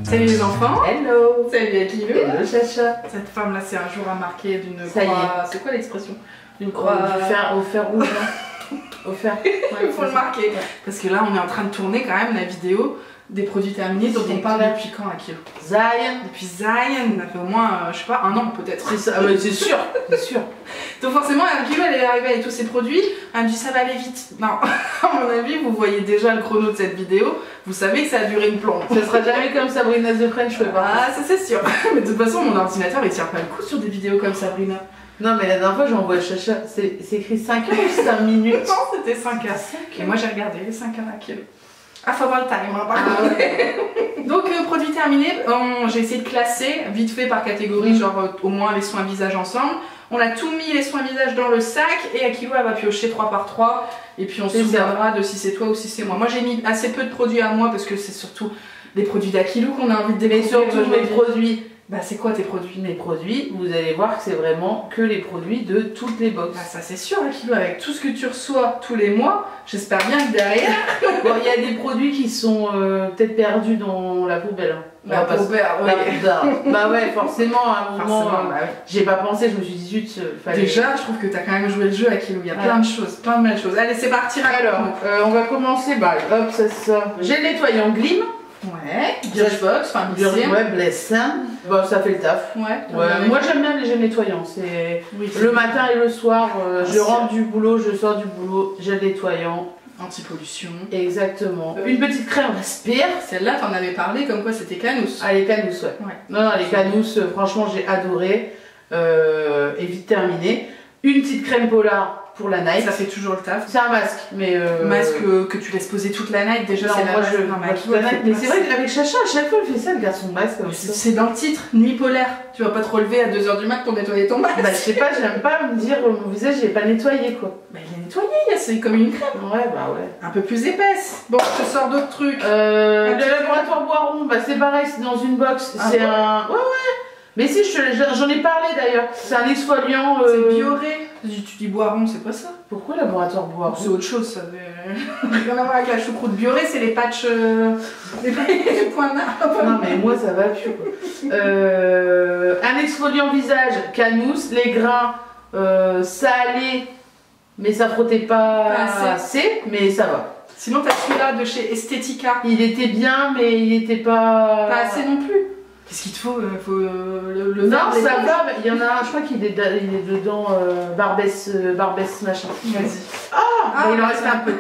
Salut les enfants. Hello. Salut Akilou. Hello Chacha. Cette femme-là, c'est un jour à marquer d'une Ça y croix... C'est quoi l'expression? D'une Croix croix... au fer rouge. Au fer. Il faut le marquer. Parce que là, on est en train de tourner quand même la vidéo des produits terminés dont on parle depuis quand, Akilou? Zion. Depuis Zion, ça fait au moins, je sais pas, un an peut-être. C'est ça, ah, c'est sûr, c'est sûr. Donc forcément, Akilou, elle est arrivée avec tous ses produits, elle me dit ça va aller vite. Non, à mon avis, vous voyez déjà le chrono de cette vidéo, vous savez que ça a duré une plombe. Ça sera jamais comme Sabrina the French, je peux pas. Ah, ça c'est sûr. Mais de toute façon, mon ordinateur, il tient pas le coup sur des vidéos comme Sabrina. Non, mais la dernière fois, j'envoie Chacha, c'est écrit 5 heures ou 5 minutes? Non, c'était 5 heures. Et moi, j'ai regardé les 5 heures Akilou. Ah, faut avoir le time, hein, par contre. Donc, produit terminé, j'ai essayé de classer vite fait par catégorie, genre au moins les soins visage ensemble. On a tout mis les soins visage dans le sac et Akilou elle va piocher 3 par 3 et puis on se souviendra de si c'est toi ou si c'est moi. Moi j'ai mis assez peu de produits à moi parce que c'est surtout les produits d'Akilou qu'on a envie de découvrir. Mais surtout mes produits. Bah c'est quoi tes produits? Mes produits, vous allez voir que c'est vraiment que les produits de toutes les box. Bah ça c'est sûr Akilou, avec tout ce que tu reçois tous les mois, j'espère bien que derrière... Bon, il y a des produits qui sont peut-être perdus dans la poubelle. Hein. La poubelle, oui. Bah ouais, forcément, à un moment, bah ouais. j'ai pas pensé, je me suis dit zut, fallait... Déjà, je trouve que t'as quand même joué le jeu Akilou, il y a plein de choses, plein de belles choses. Allez, c'est parti. Alors, on va commencer, bah hop, c'est ça. Gel nettoyant Glim. Ouais, Birchbox, enfin mixé. Ouais, Blessin. Bon, ça fait le taf. Ouais, moi j'aime bien les gels nettoyants. C'est le matin et le soir, je rentre du boulot, je sors du boulot, gel nettoyant. Anti-pollution. Exactement. Une petite crème Respire. Celle-là, t'en avais parlé comme quoi c'était Canous. Ah, les Canous, ouais. Non, les Canous, franchement, j'ai adoré. Et vite terminé. Une petite crème Polar pour la night. Ça fait toujours le taf. C'est un masque, mais. Masque que tu laisses poser toute la night, déjà c'est la base. Mais c'est vrai qu'avec Chacha, à chaque fois, elle fait ça, elle garde son masque. C'est dans le titre, nuit polaire. Tu vas pas te relever à 2 h du mat pour nettoyer ton masque. Bah, je sais pas, j'aime pas me dire mon visage, il est pas nettoyé quoi. Bah, il est nettoyé, c'est comme une crème. Ouais, bah ouais. Un peu plus épaisse. Bon, je te sors d'autres trucs. Le laboratoire Boiron, bah c'est pareil, c'est dans une box. C'est un. Ouais. Mais si, j'en ai parlé d'ailleurs. C'est un exfoliant. C'est Bioré. Tu dis Boiron, c'est pas ça. Pourquoi laboratoire Boiron? C'est autre chose, ça n'a rien à voir avec la choucroute. Bioré, c'est les patchs. Les points d'arbre. Non, mais moi ça va plus quoi. Un exfoliant visage Canous, les grains salés, mais ça frottait pas assez, mais ça va. Sinon, t'as celui-là de chez Estetica. Il était bien, mais il était pas. Pas assez non plus. Qu'est-ce qu'il te faut, le Non, ça va, il y en a un, je crois qu'il est dedans Barbès machin. Vas-y. Ah, mais il en reste un peu.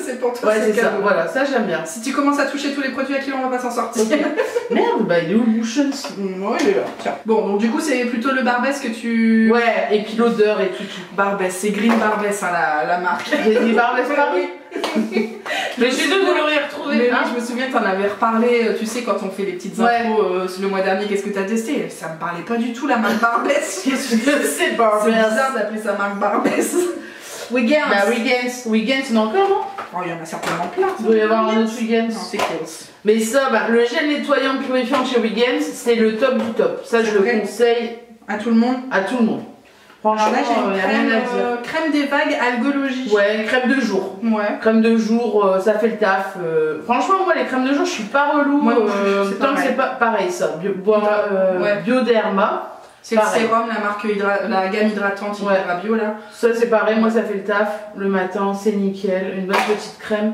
C'est pour toi, ouais, c'est ça. Voilà, ça j'aime bien. Si tu commences à toucher tous les produits à qui on va pas s'en sortir. Okay. Merde, bah il est où le bouchon? Ouais, il est là. Tiens. Bon, donc du coup, c'est plutôt le Barbès que tu. Ouais, et puis l'odeur et tout. Barbès, c'est Green Barbès, hein, la marque. J'ai dit Barbès Paris. Mais chez nous, vous l'auriez retrouvé. Mais oui, je me souviens que t'en avais reparlé, tu sais, quand on fait les petites infos le mois dernier, qu'est-ce que t'as testé? Ça me parlait pas du tout, la marque Barbès. Qu'est-ce que c'est Barbès? C'est bizarre d'appeler ça marque Barbès. Wiggins. Bah Wiggins, c'est encore, non? Oh, il y en a certainement plein. Il doit y avoir un autre Wiggins. Non, c'est Kills. Mais ça, bah, le gel nettoyant purifiant chez Wiggins, c'est le top du top. Ça, je le conseille à tout le monde. À tout le monde. Franchement, là, j'ai une crème des vagues algologie. Ouais, crème de jour. Ouais. Crème de jour, ça fait le taf. Franchement, moi, les crèmes de jour, je suis pas relou. Tant que c'est pas pareil, ça. Bioderma. C'est le sérum, la marque la gamme hydratante Hydra Bio là. Ça, c'est pareil. Moi, ça fait le taf. Le matin, c'est nickel. Une bonne petite crème.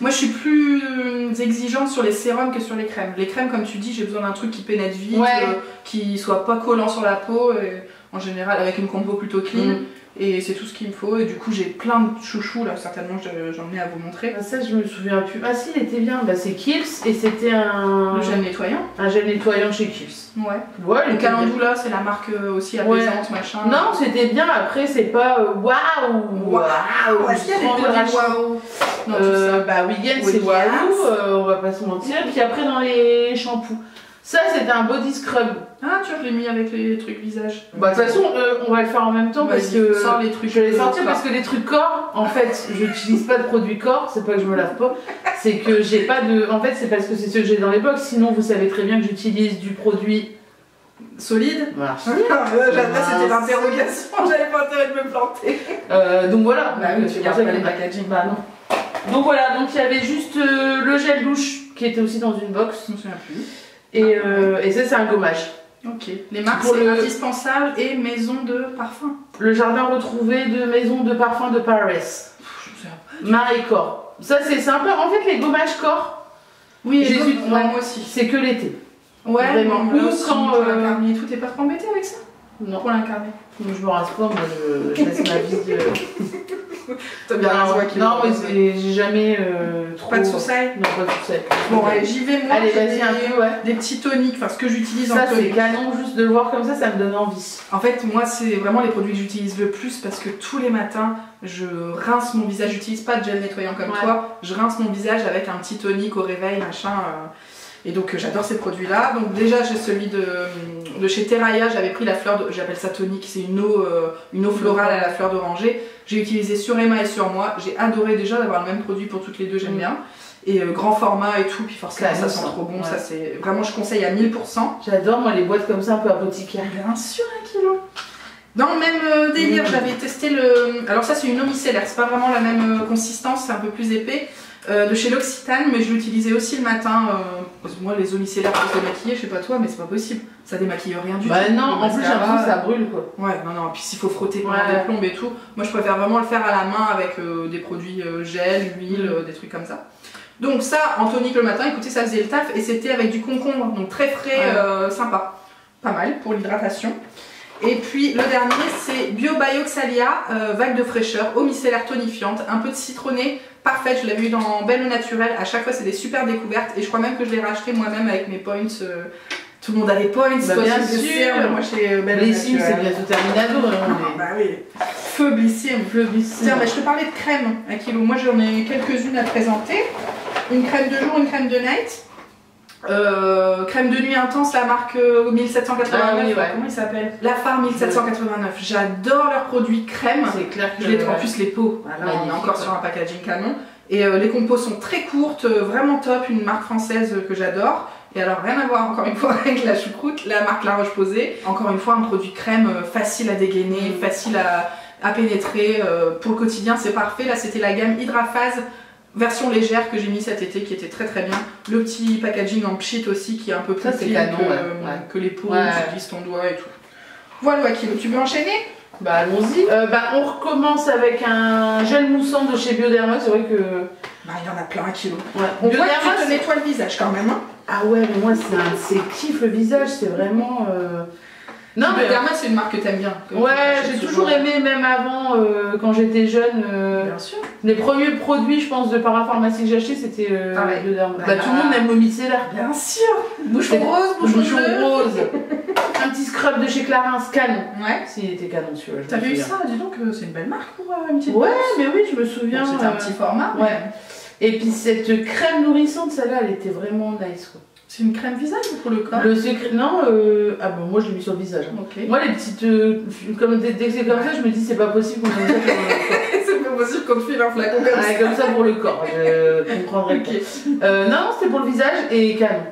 Moi, je suis plus exigeante sur les sérums que sur les crèmes. Les crèmes, comme tu dis, j'ai besoin d'un truc qui pénètre vite, qui soit pas collant sur la peau. En général avec une compo plutôt clean et c'est tout ce qu'il me faut et du coup j'ai plein de chouchous là, certainement j'en ai à vous montrer. Ah, ça je me souviens plus. Ah si, il était bien, bah c'est Kills et c'était un... Le gel nettoyant. Un gel nettoyant chez Kills. Ouais. Le Calendou là, c'est la marque aussi apaisante machin. Non, c'était bien, après c'est pas waouh. Est-ce qu'il y a des produits waouh? Bah Wiggins c'est waouh, on va pas se mentir. Puis après dans les shampoings. Ça, c'était un body scrub. Ah, tu vois, je l'ai mis avec les trucs visage. Bah, de toute façon, on va le faire en même temps parce que. Sors les trucs. Je vais les sortir parce que les trucs corps, en fait, je n'utilise pas de produit corps, c'est pas que je me lave pas. C'est que j'ai pas de. En fait, c'est parce que c'est ce que j'ai dans les box. Sinon, vous savez très bien que j'utilise du produit solide. Voilà. C'était l'interrogation, j'avais pas intérêt de me planter. Donc voilà. Bah oui, tu gardes pas les packaging. Bah non. Donc voilà, donc il y avait juste le gel douche qui était aussi dans une box. Je me souviens plus. Et ça, c'est un gommage. Ok. Les marques, c'est indispensable et maison de parfum. Le jardin retrouvé de maison de parfum de Paris. Marie Corps. Ça, c'est sympa. En fait, les gommages corps, oui, moi aussi. C'est que l'été. Ouais, vraiment. Ou quand l'incarné et tout, t'es pas trop embêté avec ça? Non. Pour l'incarné. Je me rase pas, moi je laisse ma vie de. T'as bien raison. Non, mais j'ai jamais trop. Pas de soussailles? Non, pas de soussailles. Bon, ouais, j'y vais moi. Allez, vas-y un peu, ouais. Des petits toniques, enfin ce que j'utilise en tonique. Ça, c'est tonique. canon, juste de le voir comme ça me donne envie. En fait, moi, c'est vraiment les produits que j'utilise le plus parce que tous les matins, je rince mon visage. J'utilise pas de gel nettoyant comme toi. Je rince mon visage avec un petit tonique au réveil, machin. Et donc j'adore ces produits là. Donc déjà j'ai celui de chez Terraia, j'avais pris la fleur, j'appelle ça tonique, c'est une eau florale à la fleur d'oranger. J'ai utilisé sur Emma et sur moi, j'ai adoré déjà d'avoir le même produit pour toutes les deux, j'aime bien. Et grand format et tout, puis forcément ça sent trop bon, ça c'est vraiment je conseille à 1000%. J'adore moi les boîtes comme ça un peu apothicaires. Bien sûr 1 kilo. Dans le même délire, j'avais testé le... Alors ça c'est une eau micellaire, c'est pas vraiment la même consistance, c'est un peu plus épais. De chez l'Occitane, mais je l'utilisais aussi le matin. Parce que moi, les eaux micellaires pour se démaquiller, je sais pas toi, mais c'est pas possible. Ça démaquille rien du tout. Bah non, en plus, j'ai l'impression que ça brûle quoi. Ouais, non, puis s'il faut frotter pendant des plombes et tout, moi je préfère vraiment le faire à la main avec des produits gel, huile, des trucs comme ça. Donc, ça, en tonique le matin, écoutez, ça faisait le taf et c'était avec du concombre, donc très frais, sympa. Pas mal pour l'hydratation. Et puis le dernier, c'est Bio-Bioxalia, vague de fraîcheur, eau micellaire tonifiante, un peu de citronné. Parfaite, je l'avais eu dans Belle au Naturel, à chaque fois c'est des super découvertes et je crois même que je l'ai racheté moi-même avec mes points. Tout le monde a des points, bah, bien sûr. Moi chez Belle au Blissim, c'est bientôt terminado. Bah oui, feu Blissim. Tiens, mais je te parlais de crème à kilo, moi j'en ai quelques-unes à te présenter. Une crème de jour, une crème de night. Crème de nuit intense, la marque 1789, comment il s'appelle? La Phare 1789. J'adore leurs produits crème. C'est clair que en plus les pots, là on est encore sur un packaging canon. Et les compos sont très courtes, vraiment top, une marque française que j'adore. Et alors rien à voir encore une fois avec la choucroute, la marque La Roche-Posay. Encore une fois un produit crème facile à dégainer, facile à pénétrer. Pour le quotidien c'est parfait. Là c'était la gamme Hydraphase. Version légère que j'ai mis cet été qui était très très bien. Le petit packaging en pchit aussi qui est un peu plus clean que les pots où tu glisses ton doigt et tout. Voilà Kilo, tu veux enchaîner? Bah allons-y. On recommence avec un gel moussant de chez Bioderma, c'est vrai que... Bah il y en a plein Kilo. On voit que tu te nettoies le visage quand même. Hein. Ah ouais mais moi c'est un de ces kiffs le visage, c'est vraiment... Non, mais Bioderma c'est une marque que t'aimes bien. Ouais, j'ai toujours aimé, même avant, quand j'étais jeune. Bien sûr. Les premiers produits, je pense, de parapharmacie que j'ai acheté, c'était Bioderma. Bah, tout le monde aime l'eau micellaire. Bien sûr. Bouchon rose, bouchon rose. Un petit scrub de chez Clarins, canon. Ouais. S'il était canon, celui-là. T'avais eu ça, dis donc, c'est une belle marque pour une petite boîte. Ouais, mais oui, je me souviens. Bon, c'était un petit format. Ouais. Et puis cette crème nourrissante, celle-là, elle était vraiment nice, quoi. C'est une crème visage ou pour le corps? Le secret, non, ah bon, moi je l'ai mis sur le visage. Hein. Okay. Moi les petites, comme dès que c'est comme ça, je me dis c'est pas possible qu'on fasse ça pour le corps. C'est pas possible qu'on te file un flacon comme ça. Comme ça pour le corps, je comprendrais pas. Non, c'était pour le visage et canon.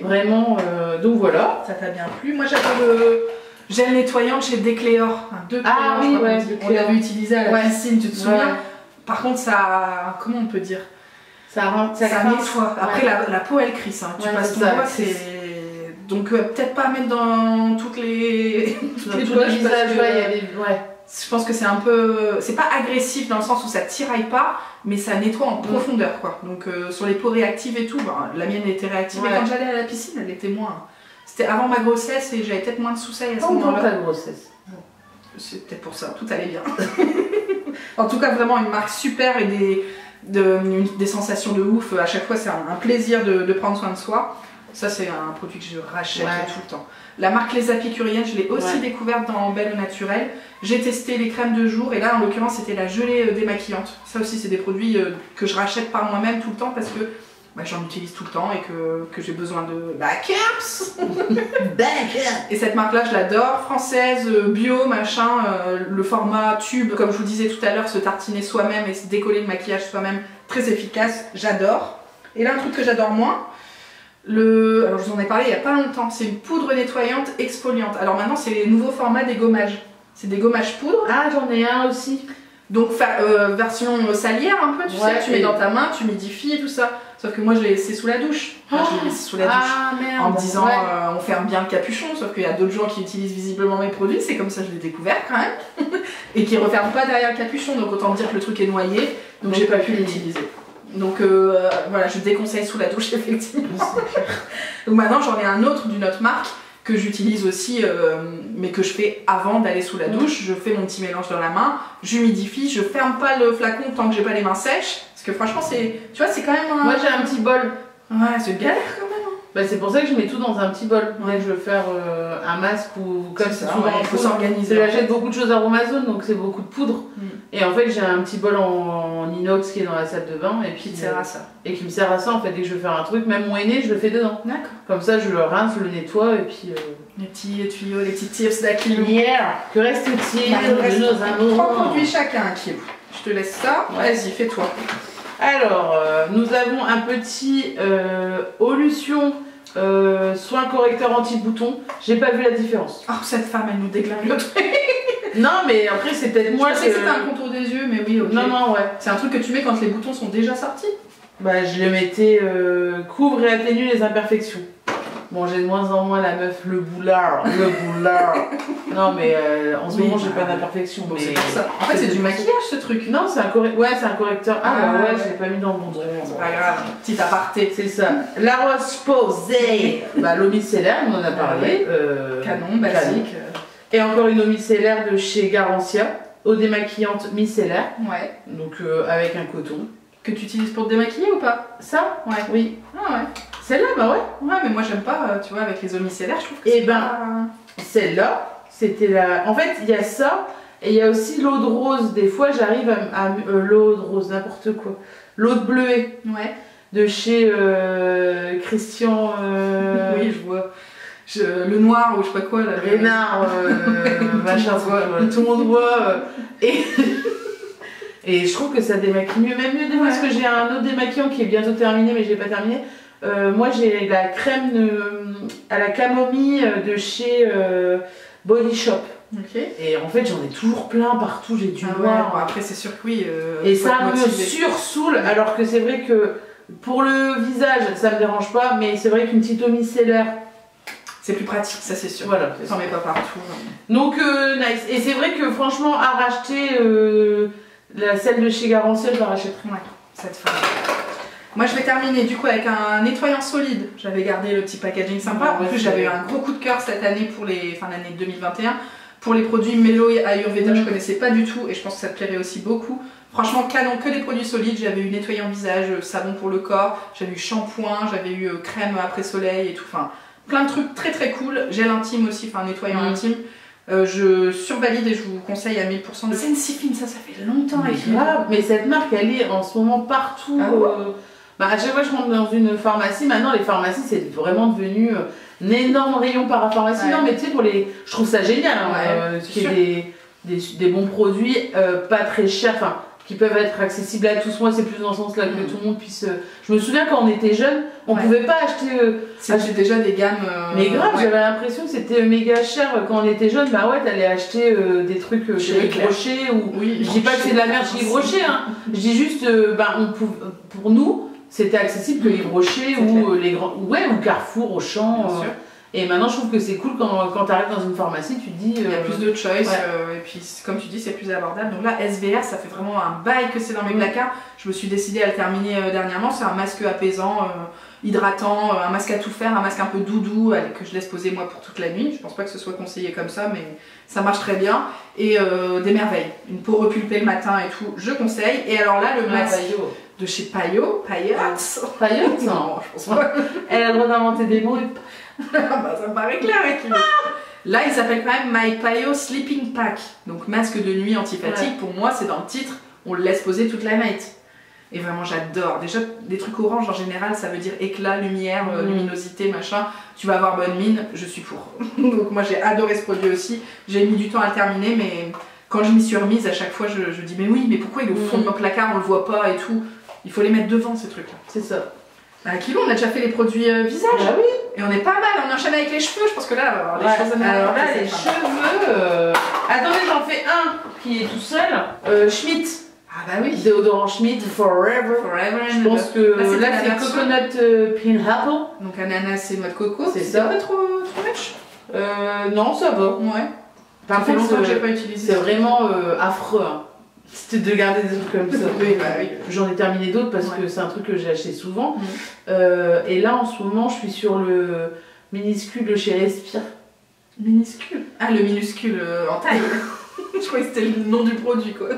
Vraiment, donc voilà. Ça t'a bien plu. Moi j'adore le gel nettoyant chez Decléor. Ah oui, ouais. On l'avait utilisé à la piscine, tu te souviens? Par contre ça, comment on peut dire? Ça nettoie. Après la peau elle crisse, hein. Tu passes ton doigt, c'est... Donc peut-être pas mettre dans toutes les visages, Je pense que c'est un peu... C'est pas agressif dans le sens où ça tiraille pas, mais ça nettoie en profondeur quoi. Donc sur les peaux réactives et tout, la mienne était réactive, mais quand j'allais à la piscine elle était moins... C'était avant ma grossesse et j'avais peut-être moins de soussailles à ce moment-là. Pendant ta grossesse. C'est peut-être pour ça, tout allait bien. En tout cas vraiment une marque super et des sensations de ouf. À chaque fois c'est un plaisir de prendre soin de soi. Ça c'est un produit que je rachète tout le temps. La marque Les Apicuriennes, je l'ai aussi découverte dans Belle au Naturel. J'ai testé les crèmes de jour et là en l'occurrence c'était la gelée démaquillante. Ça aussi c'est des produits que je rachète par moi-même tout le temps parce que j'en utilise tout le temps et que j'ai besoin de backups. Et cette marque là je l'adore, française, bio, machin, le format tube comme je vous disais tout à l'heure, se tartiner soi-même et se décoller le maquillage soi-même, très efficace, j'adore. Et là un truc que j'adore moins, alors je vous en ai parlé il n'y a pas longtemps, c'est une poudre nettoyante exfoliante. Alors maintenant c'est les nouveaux formats des gommages. C'est des gommages poudre. Ah j'en ai un aussi. Donc version salière un peu, tu sais, tu mets dans ta main, tu humidifies et tout ça. Sauf que moi je l'ai laissé sous la douche. Enfin, je l'ai laissé sous la douche. Merde. En me disant on ferme bien le capuchon, sauf qu'il y a d'autres gens qui utilisent visiblement mes produits, c'est comme ça que je l'ai découvert quand même. Et qui referment pas derrière le capuchon, donc autant dire que le truc est noyé, donc j'ai pas pu l'utiliser. Donc voilà, je déconseille sous la douche effectivement. Donc maintenant j'en ai un autre d'une autre marque que j'utilise aussi, mais que je fais avant d'aller sous la douche. Je fais mon petit mélange dans la main, j'humidifie, je ferme pas le flacon tant que j'ai pas les mains sèches, parce que franchement c'est, tu vois, c'est quand même un... Moi j'ai un petit bol. Ouais, c'est galère quand même. Bah, c'est pour ça que je mets tout dans un petit bol. Dès que je veux faire un masque ou comme c'est souvent il faut s'organiser. J'achète beaucoup de choses à Amazon, donc c'est beaucoup de poudre. Et en fait j'ai un petit bol en inox qui est dans la salle de bain et puis qui te sert à ça. Et qui me sert à ça en fait. Dès que je veux faire un truc, même mon aîné, je le fais dedans. D'accord. Comme ça je le rince, je le nettoie et puis... Les petits tuyaux, les petits tips d'Akilou. Que reste-t-il de nos amours? 3 produits chacun, Akilou. Je te laisse ça. Vas-y, fais-toi. Alors, nous avons un petit Olution soin correcteur anti-bouton. J'ai pas vu la différence. Oh, cette femme, elle nous déglingue le truc. Non, mais après, c'est peut-être moi. Je sais que c'est un contour des yeux, mais oui, ok. Non, ouais. C'est un truc que tu mets quand les boutons sont déjà sortis. Bah, je le mettais couvre et atténue les imperfections. Bon, j'ai de moins en moins la meuf, le boulard. Non, mais en ce moment, j'ai pas d'imperfection. Bon, mais c'est pour ça. En fait, c'est du maquillage ce truc. Non, c'est un correcteur. Ouais, je l'ai pas mis dans le bon truc. C'est pas grave. Petit aparté. C'est ça. La Rose Posay. Bah, l'eau micellaire, on en a parlé. Canon, basique. Et encore une eau micellaire de chez Garantia. Eau démaquillante micellaire. Ouais. Donc, avec un coton. Que tu utilises pour te démaquiller ou pas? Ça? Ouais. Oui. Ah ouais. Celle-là, bah ouais. Ouais, mais moi j'aime pas, tu vois, avec les eaux micellaires, je trouve que c'est celle-là, c'était la... En fait, il y a ça, et il y a aussi l'eau de rose. Des fois, j'arrive à l'eau de rose, n'importe quoi. L'eau de bleuet. Ouais. De chez Christian... Oui, je vois. Le noir ou je sais pas quoi, là. Rénard, machin, tout le monde voit. Et je trouve que ça démaquille mieux, même mieux des fois, parce que j'ai un autre démaquillant qui est bientôt terminé, mais je l'ai pas terminé. Moi j'ai la crème à la camomille de chez Body Shop. Ok. Et en fait j'en ai toujours plein partout, j'ai dû voir. Ouais. Bon, après c'est sûr que oui. Et ça me sursoule, alors que c'est vrai que pour le visage ça me dérange pas, mais c'est vrai qu'une petite eau micellaire. C'est plus pratique, ça c'est sûr. Voilà. T'en mets pas partout. Donc nice. Et c'est vrai que franchement à racheter celle de chez Garantia, je la rachèterai. Ouais, cette femme. Moi je vais terminer du coup avec un nettoyant solide. J'avais gardé le petit packaging sympa. En plus j'avais eu un gros coup de cœur cette année pour l'année 2021 pour les produits Melo et Ayurveda. Je connaissais pas du tout et je pense que ça te plairait aussi beaucoup. Franchement canon, que des produits solides. J'avais eu nettoyant visage, savon pour le corps, j'avais eu shampoing, j'avais eu crème après soleil et tout. Enfin plein de trucs très très cool. Gel intime aussi, enfin nettoyant intime. Je survalide et je vous conseille à 1000%. Sensifine, ça fait longtemps. Grave, mais cette marque elle est en ce moment partout. Bah, à chaque fois que je rentre dans une pharmacie, maintenant les pharmacies c'est vraiment devenu un énorme rayon parapharmacie. Non mais tu sais, je trouve ça génial qu'il y ait des bons produits pas très chers, enfin qui peuvent être accessibles à tous. Moi c'est plus dans ce sens là que tout le monde puisse... Je me souviens quand on était jeunes, on pouvait pas acheter déjà des gammes... Mais grave, j'avais l'impression que c'était méga cher quand on était jeunes. Bah ouais, t'allais acheter des trucs chez Yves Rocher ou... Oui, je dis pas que c'est de la merde chez Yves Rocher, hein. Je dis juste, pour nous, c'était accessible que Yves Rocher ou les grands... Ouais, ou Carrefour, Auchan. Et maintenant, je trouve que c'est cool quand tu arrives dans une pharmacie, tu te dis... Il y a plus de choice, et puis comme tu dis, c'est plus abordable. Donc là, SVR, ça fait vraiment un bail que c'est dans mes placards. Je me suis décidée à le terminer dernièrement. C'est un masque apaisant, hydratant, un masque à tout faire, un masque un peu doudou que je laisse poser moi pour toute la nuit. Je pense pas que ce soit conseillé comme ça, mais ça marche très bien. Et des merveilles. Une peau repulpée le matin et tout, je conseille. Et alors là, le masque de chez Payot. Payot? Non, je pense pas. Elle a le droit d'inventer des mots. Bah, ça me paraît clair. Là, il s'appelle quand même My Payot Sleeping Pack. Donc masque de nuit anti-fatigue. Pour moi, c'est dans le titre. On le laisse poser toute la night. Et vraiment, j'adore. Déjà, des trucs orange en général, ça veut dire éclat, lumière, luminosité, machin. Tu vas avoir bonne mine, je suis pour. Donc moi, j'ai adoré ce produit aussi. J'ai mis du temps à le terminer, mais quand je m'y suis remise, à chaque fois, je dis mais oui, mais pourquoi il est au fond de mon placard, on le voit pas et tout. Il faut les mettre devant ces trucs-là. C'est ça. À Kilo, on a déjà fait les produits visage. Ah oui. Et on est pas mal, on enchaîne avec les cheveux. Je pense que là, on va avoir des choses à Alors là, les cheveux. Attendez, j'en fais un qui est tout seul. Schmidt. Ah bah oui. Déodorant Schmidt Forever. Je pense que là c'est coconut pineapple. Donc ananas et noix de coco. C'est ça. Pas trop much. Non, ça va. Ouais. Par Ça fait contre, longtemps que j'ai pas utilisé. c'est vraiment affreux. Hein. C'était de garder des trucs comme ça. Oui, bah oui. J'en ai terminé d'autres parce que c'est un truc que j'ai acheté souvent. Et là en ce moment, je suis sur le minuscule chez Respire. Minuscule. Ah, le minuscule en taille. Je croyais que c'était le nom du produit quoi.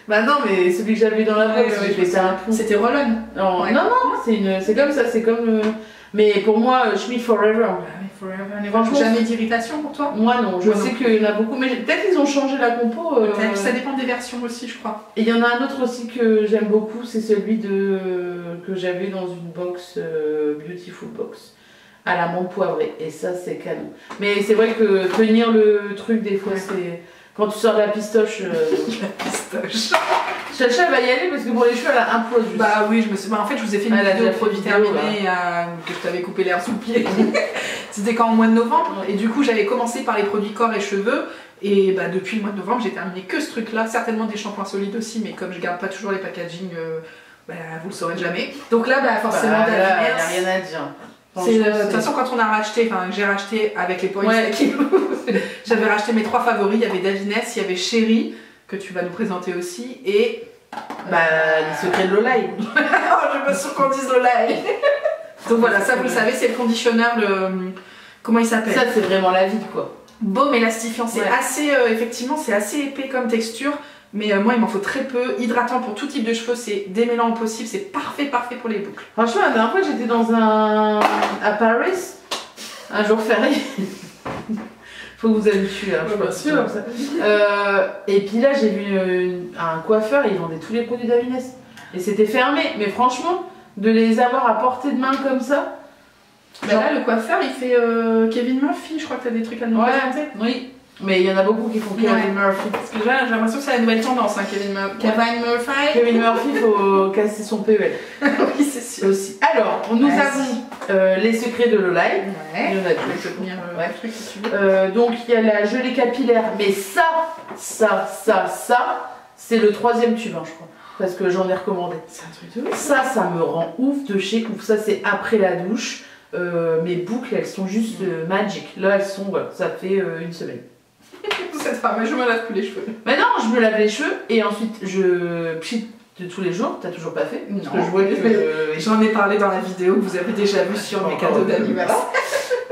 Bah non, mais celui que j'avais dans la box, j'ai fait ça un peu. C'était Rollon. Non, non, c'est comme ça, c'est comme. Mais pour moi, Schmidt Forever. Franchement, jamais d'irritation pour toi? Moi non, je sais qu'il y en a beaucoup, mais peut-être qu'ils ont changé la compo. Ça dépend des versions aussi, je crois. Et il y en a un autre aussi que j'aime beaucoup, c'est celui que j'avais dans une box, Beautiful Box, à la menthe poivrée. Et ça, c'est canon. Mais c'est vrai que tenir le truc, des fois, c'est. Quand tu sors de la pistoche. La pistoche. Chacha va y aller parce que pour les cheveux, elle a un poids juste. Bah oui, en fait, je vous ai fait une vidéo de produits terminés que je t'avais coupé l'air sous le pied. C'était quand au mois de novembre. Et du coup, j'avais commencé par les produits corps et cheveux. Et bah, depuis le mois de novembre, j'ai terminé que ce truc-là. Certainement des shampoings solides aussi, mais comme je garde pas toujours les packaging, bah, vous le saurez jamais. Donc là, bah, forcément, il n'y a rien à dire. De toute façon, quand on a racheté, enfin j'ai racheté avec les points j'avais racheté mes 3 favoris, il y avait Davines, il y avait Chéri, que tu vas nous présenter aussi, et... les secrets de Lolaï. Oh, je suis pas sûre qu'on dise Lolaï. Donc voilà, ça vous le savez, c'est le conditionneur, comment il s'appelle? Ça, c'est vraiment la vie, quoi. Baume élastifiant, c'est assez, effectivement, c'est assez épais comme texture. Mais moi, il m'en faut très peu. Hydratant pour tout type de cheveux, c'est démêlant au possible, c'est parfait pour les boucles. Franchement, la dernière fois, j'étais à Paris, un jour férié. Faut que vous habituez, hein, bien sûr. Et puis là, j'ai vu un coiffeur, il vendait tous les produits d'Avines. Et c'était fermé. Mais franchement, de les avoir à portée de main comme ça. Bah là, le coiffeur, il fait Kevin Murphy. Je crois que tu as des trucs à nous présenter. Oui. Mais il y en a beaucoup qui font Kevin Murphy. Parce que j'ai l'impression que c'est la nouvelle tendance, hein, Kevin Murphy. Kevin Murphy, il faut casser son PEL. Oui, c'est sûr. Aussi. Alors, nous avons les secrets de Lolaï. Il y en a deux. Donc, il y a la gelée capillaire. Mais ça, c'est le 3e tube, hein, je crois. Parce que j'en ai recommandé. C'est un truc de ouf. Ça me rend ouf de chez ouf. Ça, c'est après la douche. Mes boucles, elles sont juste magic. Là, elles sont, voilà, ça fait une semaine. Cette femme, je me lave plus les cheveux. Mais non, je me lave les cheveux et ensuite je pchit de tous les jours. T'as toujours pas fait? Non. Parce que je vois que j'en ai parlé dans la vidéo que vous avez déjà vue sur mes cadeaux d'anniversaire.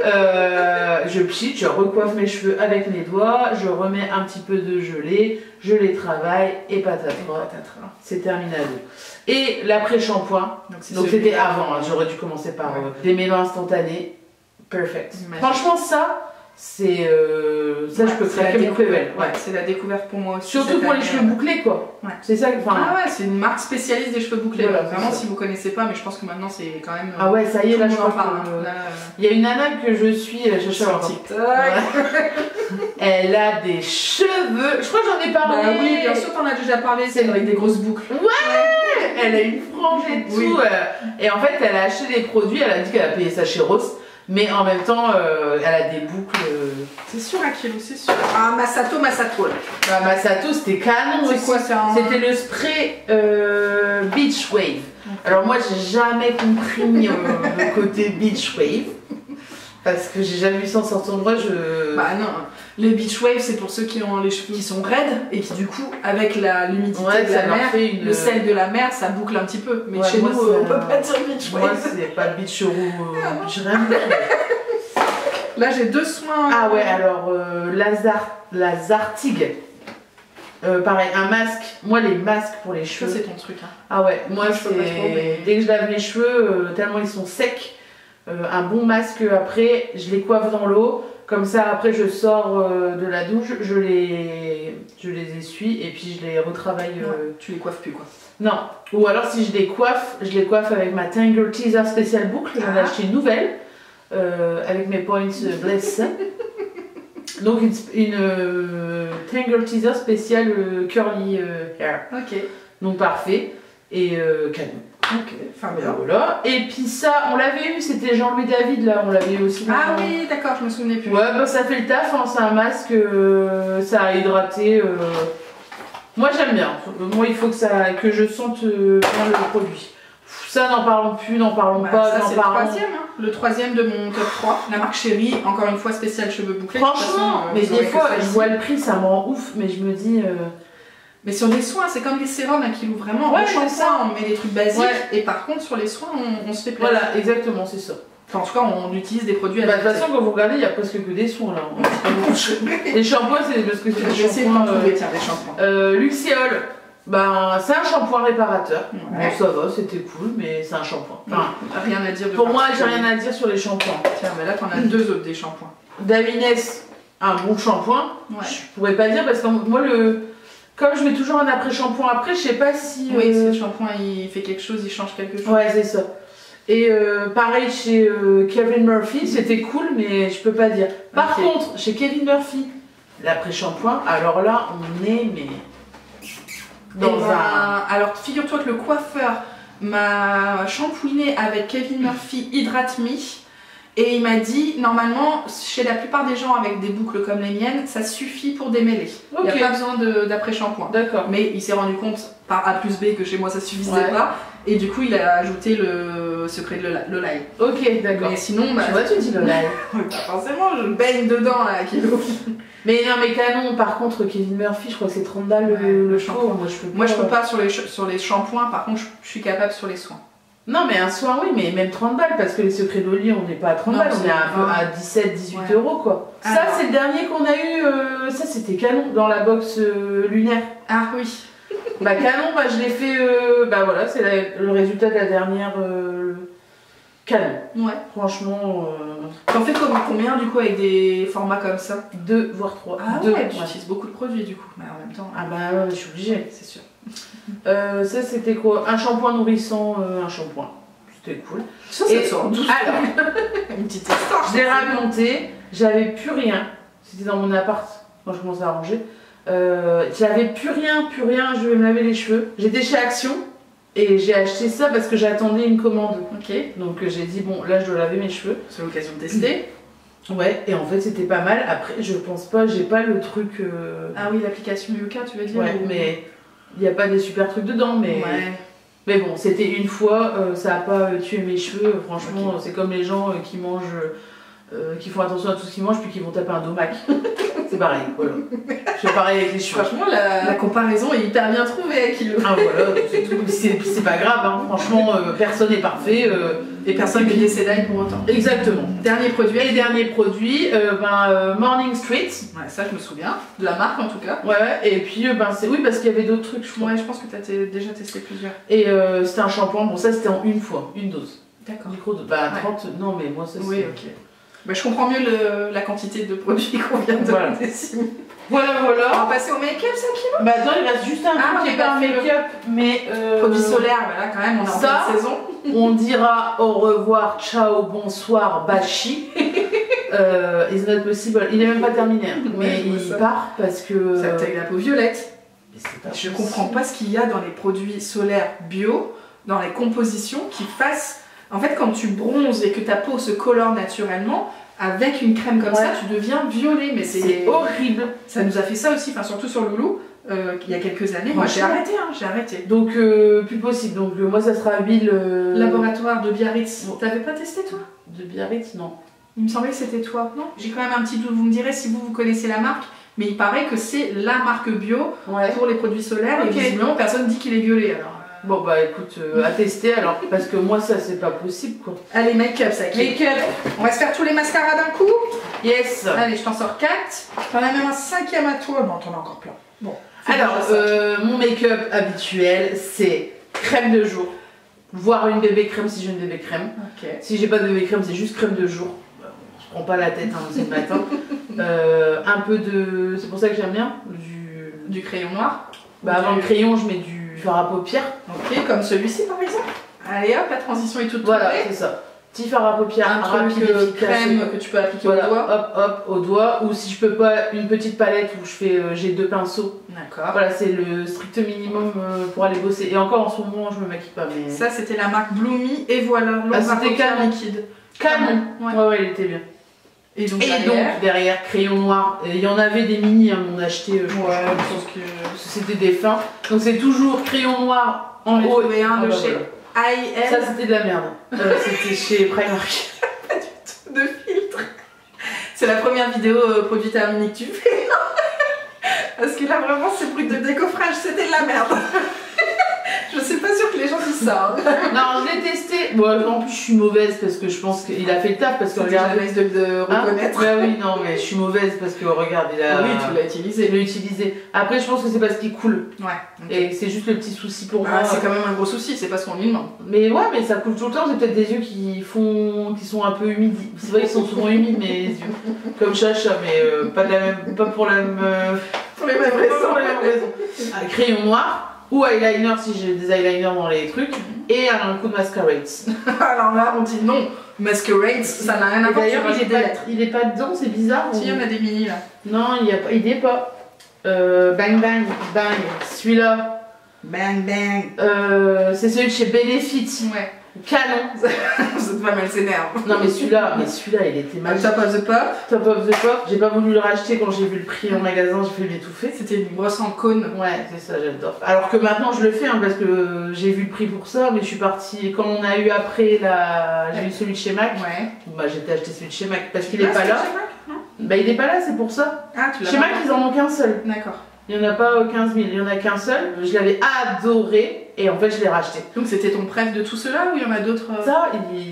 Je pchit, je recoiffe mes cheveux avec mes doigts, je remets un petit peu de gelée, je les travaille et patatras. C'est terminado. Et l'après-shampoing, donc c'était avant, hein, j'aurais dû commencer par des mélanges instantanés. Perfect. Franchement, ça, c'est ça, je peux craquer mon PEL. C'est la découverte pour moi aussi. Surtout pour les cheveux bouclés, quoi. C'est ça. Ah ouais, c'est une marque spécialiste des cheveux bouclés. Voilà, vraiment, si vous connaissez pas, mais je pense que maintenant c'est quand même. Ah ouais, ça y est, là je crois parle. Il y a une nana que je suis, sur TikTok. Elle a des cheveux. Je crois que j'en ai parlé. Bah oui, bien sûr, t'en as déjà parlé. C'est avec des grosses boucles. Ouais. Elle a une frange et tout. Et en fait, elle a acheté des produits. Elle a dit qu'elle a payé ça chez Ross. Mais en même temps, elle a des boucles. C'est sûr, à kilo, c'est sûr. Ah, Masato. Là. Bah, Masato, c'était canon aussi. C'est quoi ça? C'était le spray Beach Wave. Okay. Alors, moi, j'ai jamais compris le côté Beach Wave. Parce que j'ai jamais vu ça en sortant de moi. Bah non, les beach waves c'est pour ceux qui ont les cheveux qui sont raides et qui du coup avec l'humidité de la mer, le sel de la mer ça boucle un petit peu. Mais chez nous on peut pas dire beach wave. Moi c'est pas beach beach rien. Là j'ai 2 soins. Ah ouais alors la Zartig. Pareil, un masque. Moi, les masques pour les cheveux. Ça, c'est ton truc. Hein. Ah ouais, moi, dès que je lave les cheveux, tellement ils sont secs, un bon masque après, je les coiffe dans l'eau. Comme ça, après, je sors de la douche, je les essuie et puis je les retravaille. Tu les coiffes plus, quoi. Non. Ou alors, si je les coiffe avec ma Tangle Teaser spéciale boucle. J'en ai acheté une nouvelle avec mes points Bless. Donc une Tangle Teaser spéciale curly hair. Ok. Donc parfait et canon. Ok, enfin bien. Voilà. Et puis ça, on l'avait eu, c'était Jean-Louis David, là, on l'avait eu aussi. Ah oui, d'accord, je me souvenais plus. Ouais, bah ça fait le taf, hein, c'est un masque, ça a hydraté. Moi j'aime bien. Moi il faut que je sente bien le produit. Ça, n'en parlons plus, n'en parlons pas, ça, n'en c'est parlons. le troisième de mon top 3. La marque Chérie, encore une fois spéciale cheveux bouclés. Franchement, mais des fois, je vois le prix, ça me rend ouf, mais je me dis. Mais sur les soins, c'est comme les sérums à kilo vraiment. Ouais, Au shampoing, ça. on met des trucs basiques. Ouais. Et par contre, sur les soins, on se fait plaisir. Voilà, exactement, c'est ça. Enfin, en tout cas, on utilise des produits De toute adaptés. façon, quand vous regardez, il n'y a presque que des soins là. Les shampoings, c'est parce que c'est des shampoings. Des shampoings. Luxéol, ben, c'est un shampoing réparateur. Ouais. Bon, ça va, c'était cool, mais c'est un shampoing. Enfin, Rien à dire de pour moi, j'ai particulier. rien à dire sur les shampoings. Tiens, mais là, t'en as deux autres des shampoings. Davines, un bon shampoing. Ouais. Je pourrais pas dire parce que moi, comme je mets toujours un après-shampoing après, je sais pas si. Oui, si le shampoing il fait quelque chose, il change quelque chose. Ouais, c'est ça. Et pareil chez Kevin Murphy, c'était cool, mais je peux pas dire. Par Ok. contre, chez Kevin Murphy, l'après-shampoing, alors là, on est mais dans Alors, figure-toi que le coiffeur m'a shampooiné avec Kevin Murphy Hydrate Me. Et il m'a dit, normalement, chez la plupart des gens avec des boucles comme les miennes, ça suffit pour démêler. Il n'y Ok. a pas besoin d'après-shampoing. D'accord. Mais il s'est rendu compte par A plus B que chez moi ça suffisait Ouais. pas. Et du coup, il a ajouté le secret de l'olaï. Ok, d'accord. Mais sinon, bah, Tu vois, tu dis le live. pas forcément, je baigne dedans là, kilo. Mais non, mais canon, par contre, Kevin Murphy, je crois que c'est 30 balles Ouais, le le shampoing. shampoing. Moi, je peux pas sur les shampoings, par contre, je suis capable sur les soins. Non, mais un soin, oui, mais même 30 balles, parce que les secrets d'Oli, on n'est pas à 30 Non, balles, on c'est est à 17, 18 euros, quoi. Ça, Alors. c'est le dernier qu'on a eu, ça, c'était canon, dans la box lunaire. Ah oui. Bah, canon, bah, je l'ai fait, bah voilà, c'est le résultat de la dernière canon. Ouais. Franchement, T'en fais combien du coup avec des formats comme ça? 2 voire 3. Ah 2, ouais, tu utilises beaucoup de produits du coup, mais en même temps. Ah bah ouais, je suis obligée. C'est sûr. Ça, c'était quoi? Un shampoing nourrissant, un shampoing. C'était cool. Ça, Et sort d'où? alors, Une petite histoire. je l'ai raconté, j'avais plus rien. C'était dans mon appart quand je commençais à ranger. J'avais plus rien, je vais me laver les cheveux. J'étais chez Action et j'ai acheté ça parce que j'attendais une commande. Ok. Donc j'ai dit, bon, là je dois laver mes cheveux. C'est l'occasion de tester. Ouais, et en fait c'était pas mal. Après, je pense pas, j'ai pas le truc. Ah oui, l'application Yuka, tu veux dire? Ouais, mais il n'y a pas des super trucs dedans. Mais, Ouais. mais bon, c'était une fois, ça a pas tué mes cheveux. Franchement, Ok. c'est comme les gens qui mangent. Qui font attention à tout ce qu'ils mangent puis qui vont taper un domac. C'est pareil, voilà. Je fais pareil avec les cheveux. Franchement, la comparaison est hyper bien trouvée, Kilo. Ah voilà, c'est tout. C'est pas grave, hein. Franchement, personne n'est parfait. Et personne ne décédaille pour autant. Exactement. Dernier produit. Et dernier produit, Morning Street. Ouais, ça je me souviens. De la marque en tout cas. Ouais, ouais. Et puis, c'est oui, parce qu'il y avait d'autres trucs, je crois. Ouais, je pense que tu as déjà testé plusieurs. Et c'était un shampoing. Bon, ça c'était en une fois, une dose. D'accord. Micro-dose. Bah, Ouais. 30. Non, mais moi, ça c'est. Oui, ok. Bah, je comprends mieux la quantité de produits qu'on vient de Voilà. décider. Voilà, On voilà. va passer au make-up, ça, Kilo. Bah, attends, il reste juste un Ah, truc qui j'ai est pas pas un fait le- make-up, mais. Produits solaires, bah là quand même, on est en ça, pleine saison. On dira au revoir, ciao, bonsoir, bachi. It's not possible. Il est même pas terminé, hein. Mais Ouais, je vois il ça. part parce que. Ça taille la peau violette. Mais c'est pas Je possible. comprends pas ce qu'il y a dans les produits solaires bio, dans les compositions qui fassent. En fait, quand tu bronzes et que ta peau se colore naturellement, avec une crème comme Ouais. ça, tu deviens violet. Mais C'est horrible. Ça nous a fait ça aussi, enfin surtout sur Loulou, il y a quelques années. Moi j'ai arrêté, hein, j'ai arrêté. Donc, plus possible. Donc, moi, ça sera huile. Laboratoire de Biarritz. Bon. T'avais pas testé toi? De Biarritz, non. Il me semblait que c'était toi. Non. J'ai quand même un petit doute. Vous me direz si vous connaissez la marque, mais il paraît que c'est la marque bio Ouais. pour les produits solaires. Ok. Et visiblement personne dit qu'il est violet. Alors. Bon, bah, écoute, à tester alors. Parce que moi, ça, c'est pas possible, quoi. Allez, make-up, ça. Make-up. On va se faire tous les mascaras d'un coup. Yes. Allez, je t'en sors 4. T'en as même un 5e à toi. Non, t'en as encore plein. Bon. c'est Alors, déjà ça. mon make-up habituel, c'est crème de jour. Voire une bébé crème si j'ai une bébé crème. Ok. Si j'ai pas de bébé crème, c'est juste crème de jour. Je prends pas la tête, hein, c'est le matin. Un peu de. C'est pour ça que j'aime bien. Du crayon noir. Bah, avant le crayon, je mets du fard à paupières. Ok, comme celui-ci par exemple. Allez hop, la transition est toute Voilà, trouvée. c'est ça. petit fard à paupières un truc rapide, efficace, crème que tu peux appliquer voilà, au doigt. hop hop au doigt, ou si je peux pas, une petite palette où je fais, j'ai 2 pinceaux. D'accord. Voilà, c'est le strict minimum pour aller bosser. Et encore en ce moment, je me maquille pas. Mais Ça, c'était la marque Bloomy et voilà, c'était Canon liquide. Canon. Ouais. Ouais, il était bien. Et donc, derrière, crayon noir. Il y en avait des mini, hein, on a acheté, je crois, que c'était des fins. Donc c'est toujours crayon noir en haut. Et un de chez Ça, c'était de la merde. C'était chez Primark. Pas du tout de filtre. C'est la première vidéo produite à Mini que tu fais. Parce que là, vraiment, ces bruits de décoffrage, c'était de la merde. Je suis pas sûre que les gens disent ça. Non, je l'ai testé. Bon, en plus, je suis mauvaise parce que je pense qu'il a fait le taf. Parce que regarde. De reconnaître. Bah oui, non, mais je suis mauvaise parce que regarde, il a. Oui, tu l'as utilisé. Il l'a utilisé. Après, je pense que c'est parce qu'il coule. Ouais. Okay. Et c'est juste le petit souci pour moi. C'est quand même un gros souci, c'est parce qu'on lui demande. Mais ouais, mais ça coule tout le temps. J'ai peut-être des yeux qui sont un peu humides. C'est vrai qu'ils sont souvent humides, mes yeux. Comme Chacha, mais pas pour la même. Pour les mêmes raisons. Crayon noir. Ou eyeliner si j'ai des eyeliners dans les trucs, et un coup de mascarade. Alors là, on dit non, mascarade, ça n'a rien à voir. D'ailleurs, il est pas dedans, c'est bizarre. Si, il y en a des mini là. Non, il est pas. Bang Bang, Bang, celui-là. Bang Bang. C'est celui de chez Benefit. Ouais. Canon. Cette femme, elle s'énerve. Non, mais celui-là, il était magique. Top of the Pop. Top of the Pop. J'ai pas voulu le racheter quand j'ai vu le prix en magasin, j'ai fait l'étouffer. C'était une brosse en cône. Ouais, c'est ça, j'adore. Alors que maintenant, je le fais parce que j'ai vu le prix pour ça, mais je suis partie. Quand on a eu après j'ai eu celui de chez MAC. Ouais. Bah, j'ai acheté celui de chez MAC parce qu'il est pas là. Chez Mac, non ? Bah, il est pas là, c'est pour ça. Ah, tu l'as. Chez MAC, ils en ont qu'un seul. D'accord. Il n'y en a pas 15 000, il y en a qu'un seul. Je l'avais adoré et en fait je l'ai racheté. Donc c'était ton préf de tout cela ou il y en a d'autres Ça,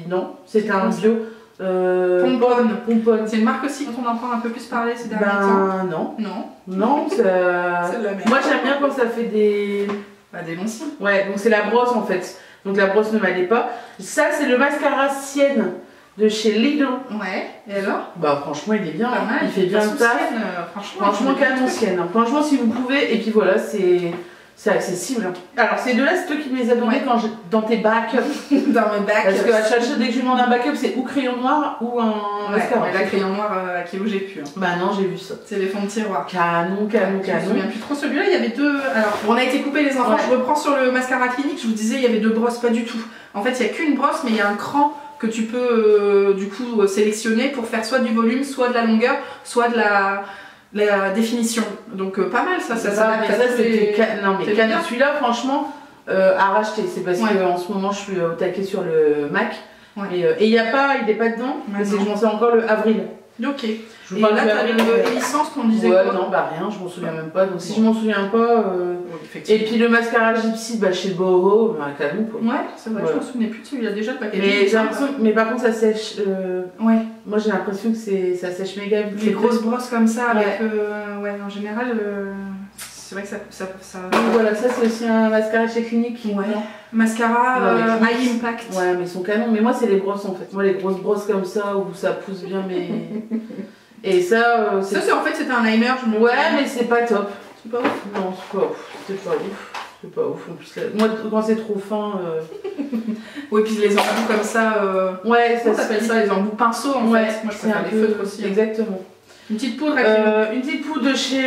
non, c'était un bio. Pompone. C'est une marque aussi dont on entend un peu plus parler ces derniers temps. Non. Non. Non, c'est de la merde. Moi j'aime bien quand ça fait des. Des longs cils. Ouais, donc c'est la brosse en fait. Donc la brosse ne m'allait pas. Ça, c'est le mascara Sienne de chez Lidl. Ouais, et alors? Bah franchement il est bien, pas mal. Il fait bien le taf. Franchement canon Sienne. Franchement si vous pouvez, et puis voilà, c'est accessible. Alors ces deux là, c'est toi qui me les as donnés dans tes backups. Dans mes backups. Parce qu'à chaque fois dès que je lui demande un backup, c'est ou crayon noir ou un mascara. Ouais, la crayon noir à qui où j'ai pu. Bah non, j'ai vu ça. C'est les fonds de tiroir. Canon. Je me souviens plus trop. Celui-là, il y avait deux. Alors, on a été coupés les enfants. Je reprends sur le mascara clinique. Je vous disais, il y avait deux brosses, pas du tout. En fait, il n'y a qu'une brosse, mais il y a un cran que tu peux du coup sélectionner pour faire soit du volume, soit de la longueur, soit de la définition. Donc pas mal ça. Non mais Canon, celui-là franchement à racheter. C'est parce que en ce moment je suis au taquet sur le Mac. Ouais. Et il n'est pas dedans. Parce que je m'en sais encore le avril. Ok. Et là, t'as le licence qu'on disait quoi? Non, bah rien, je m'en souviens même pas. Donc si je m'en souviens pas. Et puis le mascara Gypsy, chez Boho, Canon quoi. Ouais, c'est vrai, je m'en souvenais plus de celui-là déjà le paquet. Mais j'ai l'impression, mais par contre ça sèche. Ouais. Moi j'ai l'impression que ça sèche méga. Les grosses brosses comme ça, avec. Ouais, en général. C'est vrai que ça... Donc voilà, ça c'est aussi un mascara chez Clinique. Ouais. Mascara High Impact. Ouais, mais ils sont canons. Mais moi, c'est les brosses en fait. Moi, les grosses brosses comme ça où ça pousse bien, mais. Et ça. Ça, c'est en fait, c'était un liner. Ouais, mais c'est pas top. C'est pas ouf. Non, c'est pas ouf. C'est pas ouf. C'est pas ouf. En plus, moi, quand c'est trop fin. Oui, puis les embouts comme ça. Ouais, ça s'appelle ça, les embouts pinceaux en fait. Moi, je préfère les feutres aussi. Exactement. Une petite poudre une petite poudre de chez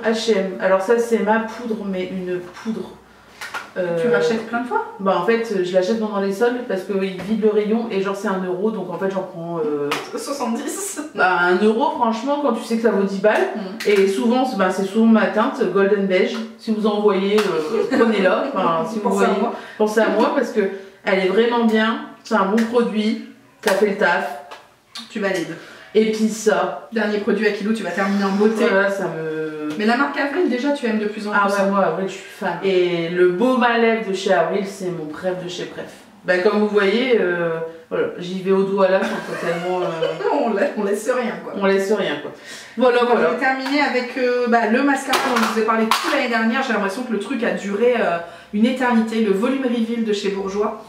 H&M. Alors ça c'est ma poudre, mais une poudre. Tu rachètes plein de fois? Bah en fait je l'achète pendant les soldes parce qu'ils vident le rayon et genre c'est 1 €, donc en fait j'en prends 70. Bah 1 € franchement quand tu sais que ça vaut 10 balles. Et souvent c'est souvent ma teinte golden beige. Si vous en voyez, prenez-la. Enfin, si vous voyez, pensez à moi parce que elle est vraiment bien. C'est un bon produit, ça fait le taf. Tu valides. Et puis ça. Dernier produit à kilo, tu vas terminer en beauté. Voilà, ça me... Mais la marque Avril, déjà, tu aimes de plus en plus. Ah ouais, moi, Avril, je suis fan. Et le baume à lèvres de chez Avril, c'est mon préf de chez préf. Bah, comme vous voyez, voilà, j'y vais au doigt là, tellement... on laisse rien, quoi. On laisse rien, quoi. Voilà. Je vais terminer avec le mascara dont je vous ai parlé toute l'année dernière. J'ai l'impression que le truc a duré une éternité. Le Volume Reveal de chez Bourjois.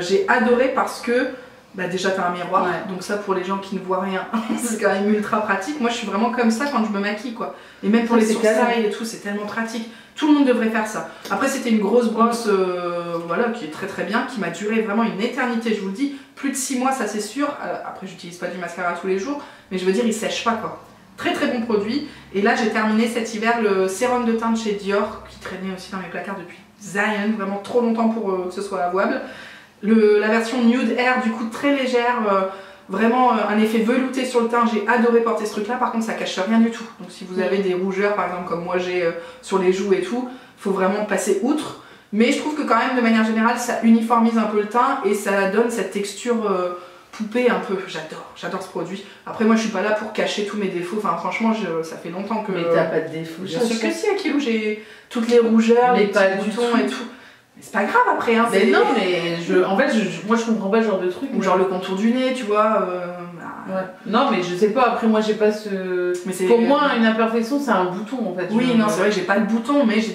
J'ai adoré parce que Bah déjà t'as un miroir, donc ça pour les gens qui ne voient rien, c'est quand même ultra pratique. Moi je suis vraiment comme ça quand je me maquille quoi. Et même pour les sourcils et tout, c'est tellement pratique. Tout le monde devrait faire ça. Après c'était une grosse brosse voilà, qui est très bien, qui m'a duré vraiment une éternité, je vous le dis. Plus de 6 mois ça c'est sûr. Après j'utilise pas du mascara tous les jours, mais je veux dire il sèche pas quoi. Très bon produit. Et là j'ai terminé cet hiver le sérum de teint de chez Dior, qui traînait aussi dans mes placards depuis Zion, vraiment trop longtemps pour que ce soit avouable. La version Nude Air, du coup très légère, vraiment un effet velouté sur le teint. J'ai adoré porter ce truc là, par contre ça cache rien du tout. Donc si vous avez des rougeurs par exemple comme moi j'ai sur les joues et tout, faut vraiment passer outre. Mais je trouve que quand même de manière générale ça uniformise un peu le teint et ça donne cette texture poupée un peu. J'adore ce produit. Après moi je suis pas là pour cacher tous mes défauts, enfin franchement ça fait longtemps que... Mais t'as pas de défauts. Bien sûr que si, à Kilou j'ai toutes les rougeurs, mais les pas petits du boutons tout. et tout. C'est pas grave après, hein. Mais non, mais en fait, moi je comprends pas ce genre de truc. Ou genre le contour du nez, tu vois. Ouais. Non, mais je sais pas, après moi j'ai pas ce. Mais pour moi, une imperfection c'est un bouton en fait. Oui, non, c'est vrai que j'ai pas de bouton, mais j'ai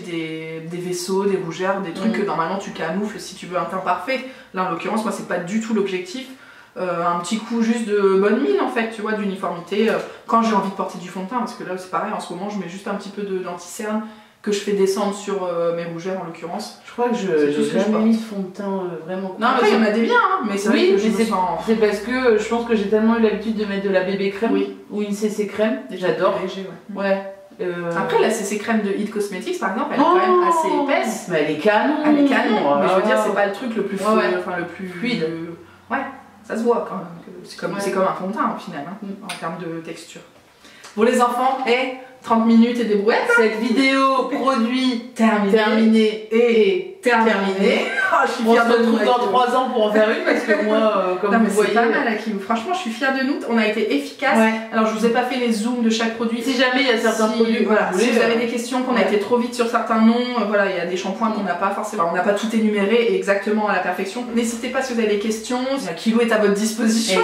des vaisseaux, des rougeurs, des trucs que normalement tu camoufles si tu veux un teint parfait. Là en l'occurrence, moi c'est pas du tout l'objectif. Un petit coup juste de bonne mine en fait, tu vois, d'uniformité. Quand j'ai envie de porter du fond de teint, parce que là c'est pareil, en ce moment je mets juste un petit peu d'anti-cerne que je fais descendre sur mes rougeurs en l'occurrence. Je crois que j'ai jamais mis de fond de teint vraiment. Non, après il y en a des biens, hein, mais c'est oui, c'est parce que je pense que j'ai tellement eu l'habitude de mettre de la bébé crème ou une CC crème. J'adore. Ouais. Après la CC crème de It Cosmetics par exemple, elle est quand même assez épaisse. Mais elle est canon. Elle est canon, mais je veux dire c'est pas le truc le plus enfin le plus fluide. Ouais, ça se voit quand même. C'est comme un fond de teint au final, hein, en termes de texture. Pour les enfants, 30 minutes et des brouettes. Cette vidéo produit terminée et terminée. Oh, je suis fière de nous. On se retrouve dans 3 ans pour en faire une parce que moi, comme vous voyez. C'est pas mal, Akilou. Franchement, je suis fière de nous. On a été efficace. Alors, je vous ai pas fait les zooms de chaque produit. Si jamais il y a certains produits, voilà, si vous avez des questions, qu'on a été trop vite sur certains noms, voilà, il y a des shampoings qu'on n'a pas forcément, on n'a pas tout énuméré exactement à la perfection. N'hésitez pas si vous avez des questions. Akilou est à votre disposition.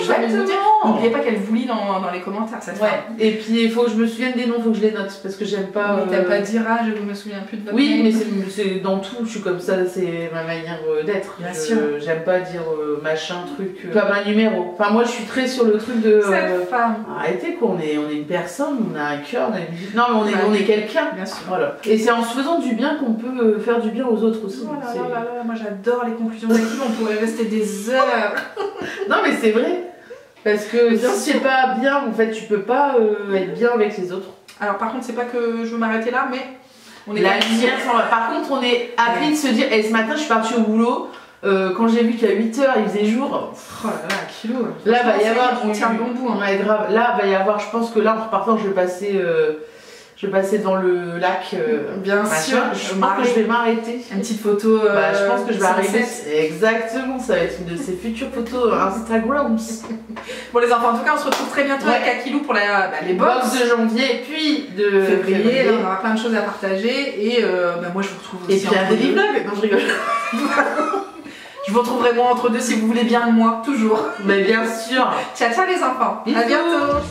N'oubliez pas qu'elle vous lit dans les commentaires. Cette femme. Et puis, il faut que je me souvienne des noms, il faut que je les note parce que j'aime pas. T'aimes pas dire je me souviens plus de votre nom. Oui, mais c'est dans tout. Je suis comme ça. C'est ma manière d'être. Bien sûr. J'aime pas dire machin, truc. Comme un numéro. Enfin, moi, je suis très sur le truc de. Cette femme. Arrêtez quoi, on est une personne, on a un cœur, on a une vie. Non, mais on est quelqu'un. Bien sûr. Voilà. Et c'est en se faisant du bien qu'on peut faire du bien aux autres aussi. Oh là là, moi j'adore les conclusions d'Akilou, on pourrait rester des heures. Non, mais c'est vrai. Parce que si c'est pas bien, en fait, tu peux pas être bien avec les autres. Alors, par contre, c'est pas que je veux m'arrêter là, mais. On est la lumière s'en va. Par contre, on est appelé de se dire, ce matin je suis partie au boulot, quand j'ai vu qu'à 8h il faisait jour. Oh là là, Akilou. Là va y avoir. On tient le bon bout. Ouais, grave. Là va y avoir, je pense que là en repartant, je vais passer dans le lac. Bien sûr. Je pense que je vais m'arrêter. Une petite photo. Je pense que je vais arrêter. Exactement, ça va être une de ces futures photos Instagram. Bon les enfants, en tout cas on se retrouve très bientôt avec Akilou pour les box de janvier puis de février. Là, on aura plein de choses à partager et moi je vous retrouve aussi. Et puis un daily vlog. Non, je rigole. Je vous retrouverai moi entre deux si vous voulez bien de moi, toujours. Mais bien sûr. Ciao ciao les enfants. Bisous. À bientôt.